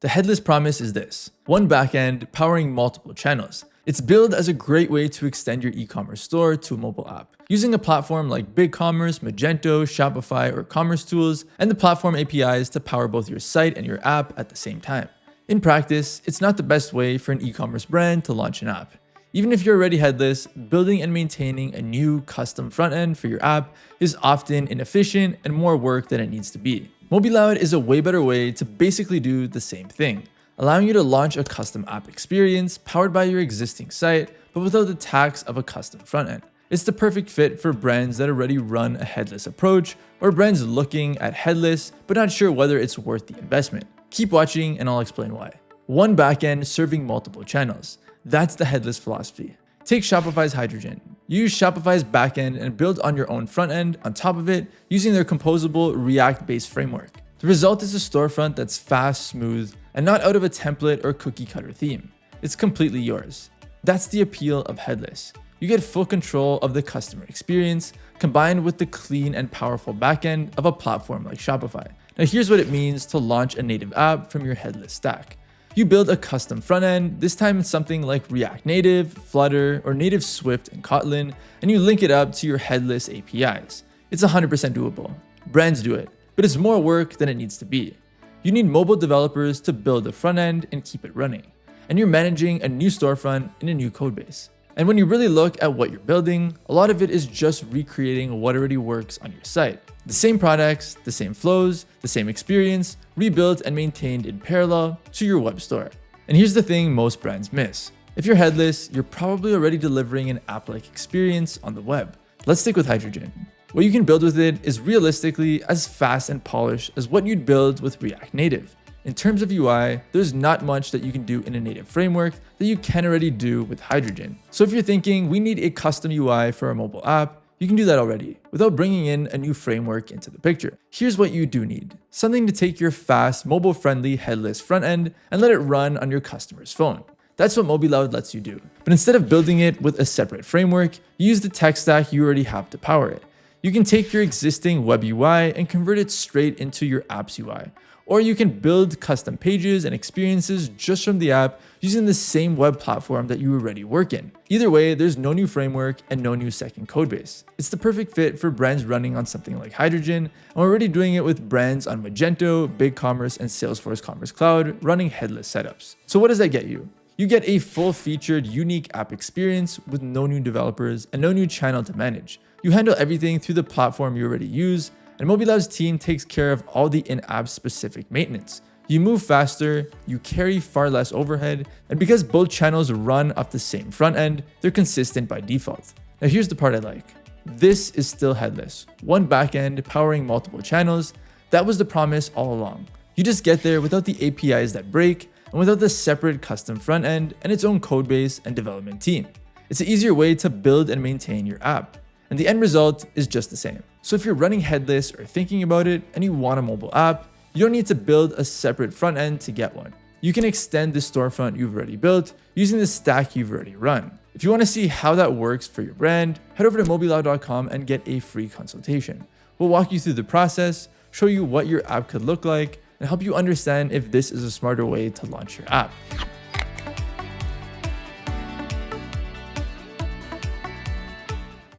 The Headless promise is this: one backend powering multiple channels. It's billed as a great way to extend your e-commerce store to a mobile app. Using a platform like BigCommerce, Magento, Shopify, or Commerce Tools, and the platform APIs to power both your site and your app at the same time. In practice, it's not the best way for an e-commerce brand to launch an app. Even if you're already headless, building and maintaining a new custom front end for your app is often inefficient and more work than it needs to be. MobiLoud is a way better way to basically do the same thing, allowing you to launch a custom app experience powered by your existing site, but without the tax of a custom front end. It's the perfect fit for brands that already run a headless approach, or brands looking at headless but not sure whether it's worth the investment. Keep watching and I'll explain why. One backend serving multiple channels. That's the headless philosophy. Take Shopify's Hydrogen. Use Shopify's backend and build on your own front end on top of it using their composable React-based framework. The result is a storefront that's fast, smooth, and not out of a template or cookie cutter theme. It's completely yours. That's the appeal of headless. You get full control of the customer experience combined with the clean and powerful backend of a platform like Shopify. Now here's what it means to launch a native app from your headless stack. You build a custom front end, this time it's something like React Native, Flutter, or native Swift and Kotlin, and you link it up to your headless APIs. It's 100% doable. Brands do it, but it's more work than it needs to be. You need mobile developers to build the front end and keep it running, and you're managing a new storefront in a new codebase. And when you really look at what you're building, a lot of it is just recreating what already works on your site. The same products, the same flows, the same experience, rebuilt and maintained in parallel to your web store. And here's the thing most brands miss. If you're headless, you're probably already delivering an app-like experience on the web. Let's stick with Hydrogen. What you can build with it is realistically as fast and polished as what you'd build with React Native. In terms of UI, there's not much that you can do in a native framework that you can already do with Hydrogen. So if you're thinking we need a custom UI for a mobile app, you can do that already without bringing in a new framework into the picture. Here's what you do need: something to take your fast, mobile-friendly headless front end and let it run on your customer's phone. That's what MobiLoud lets you do. But instead of building it with a separate framework, you use the tech stack you already have to power it. You can take your existing web UI and convert it straight into your app's UI. Or you can build custom pages and experiences just from the app using the same web platform that you already work in. Either way, there's no new framework and no new second codebase. It's the perfect fit for brands running on something like Hydrogen, and we're already doing it with brands on Magento, BigCommerce, and Salesforce Commerce Cloud running headless setups. So what does that get you? You get a full-featured, unique app experience with no new developers and no new channel to manage. You handle everything through the platform you already use, and MobiLoud's team takes care of all the in-app specific maintenance. You move faster, you carry far less overhead, and because both channels run off the same front end, they're consistent by default. Now here's the part I like. This is still headless. One backend powering multiple channels. That was the promise all along. You just get there without the APIs that break and without the separate custom front end and its own codebase and development team. It's an easier way to build and maintain your app, and the end result is just the same. So if you're running headless or thinking about it and you want a mobile app, you don't need to build a separate front end to get one. You can extend the storefront you've already built using the stack you've already run. If you want to see how that works for your brand, head over to mobiloud.com and get a free consultation. We'll walk you through the process, show you what your app could look like, and help you understand if this is a smarter way to launch your app.